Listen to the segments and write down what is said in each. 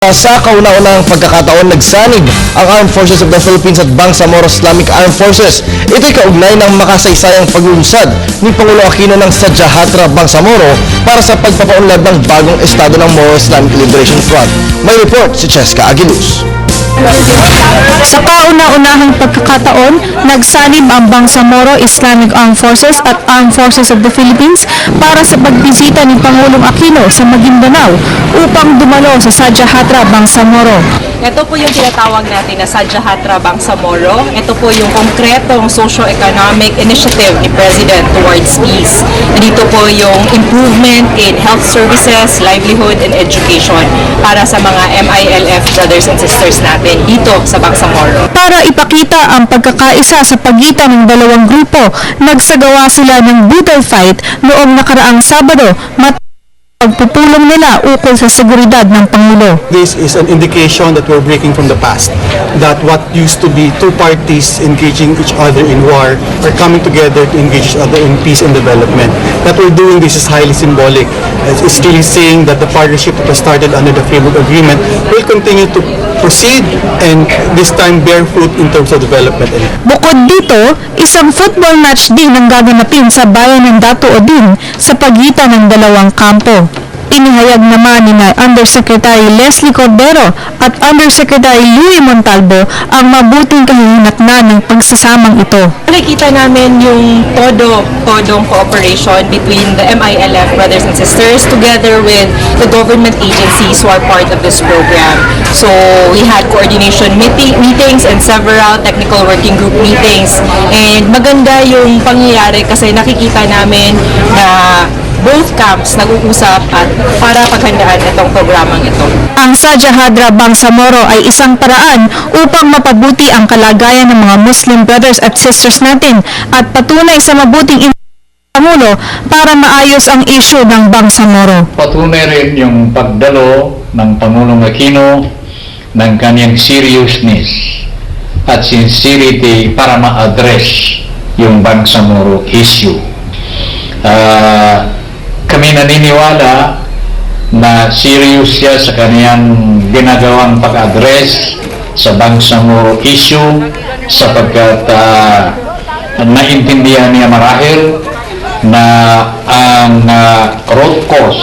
Sa kauna-unahang pagkakataon, nagsanib ang Armed Forces of the Philippines at Bangsamoro Islamic Armed Forces. Ito'y kaugnay ng makasaysayang pag-uusad ni Pangulo Aquino ng Sadya Hatra Bangsamoro para sa pagpapaunlad ng bagong estado ng Moro Islamic Liberation Front. May report si Cheska Aguiluz. Sa kauna-unahang pagkakataon, nagsanib ang Bangsamoro Islamic Armed Forces at Armed Forces of the Philippines para sa pagbisita ni Pangulong Aquino sa Maguindanao upang dumalo sa Sadya Hatra Bangsamoro. Ito po yung tinatawag natin na Sadya Hatra Bangsamoro. Ito po yung konkretong socio-economic initiative ni President towards peace. Dito po yung improvement in health services, livelihood, and education para sa mga MILF brothers and sisters natin dito sa Bangsamoro. Para ipakita ang pagkakaisa sa pagitan ng dalawang grupo, nagsagawa sila ng brutal fight noong nakaraang Sabado pagpupulong nila ukol sa seguridad ng Pangulo. This is an indication that we're breaking from the past, that what used to be two parties engaging each other in war are coming together to engage each other in peace and development. That we're doing this is highly symbolic. It's really saying that the partnership that was started under the framework agreement will continue to proceed and this time bear fruit in terms of development. Bukod dito, isang football match din ang gaganapin sa bayan ng Dato Odin sa pagitan ng dalawang kampo. Inihayag naman ni Undersecretary Leslie Cordero at Undersecretary Louie Montalvo ang mabuting kahihinatnan ng pagsasamang ito. Nakikita namin yung todong cooperation between the MILF brothers and sisters together with the government agencies who are part of this program. So we had coordination meetings and several technical working group meetings. And maganda yung pangyayari kasi nakikita namin na both camps nag-uusap at para paghandaan itong programang ito. Ang Sadya Hatra Bangsamoro ay isang paraan upang mapabuti ang kalagayan ng mga Muslim brothers at sisters natin at patunay sa mabuting Pangulo para maayos ang issue ng Bangsamoro. Patunay rin yung pagdalo ng Pangulong Aquino ng kanyang seriousness at sincerity para ma-address yung Bangsamoro issue. Kami naniniwala na serious siya sa kaniyang ginagawang pag-address sa Bangsamoro issue sapagkat naintindihan niya marahil na ang root cause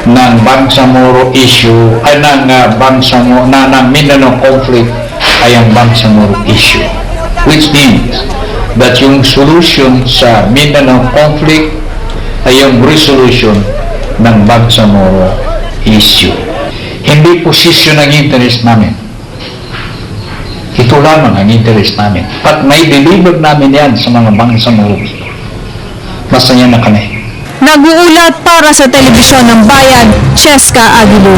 ng Bangsamoro issue ay ng Mindanao conflict ay ang Bangsamoro issue, which means that yung solution sa Mindanao conflict ay yung resolution ng Bangsamoro issue. Hindi posisyon ang interest namin. Ito lamang ang interest namin. At may deliver namin yan sa mga Bangsamoro. Masaya na kami. Nag-uulat para sa Telebisyon ng Bayan, Cheska Aguiluz.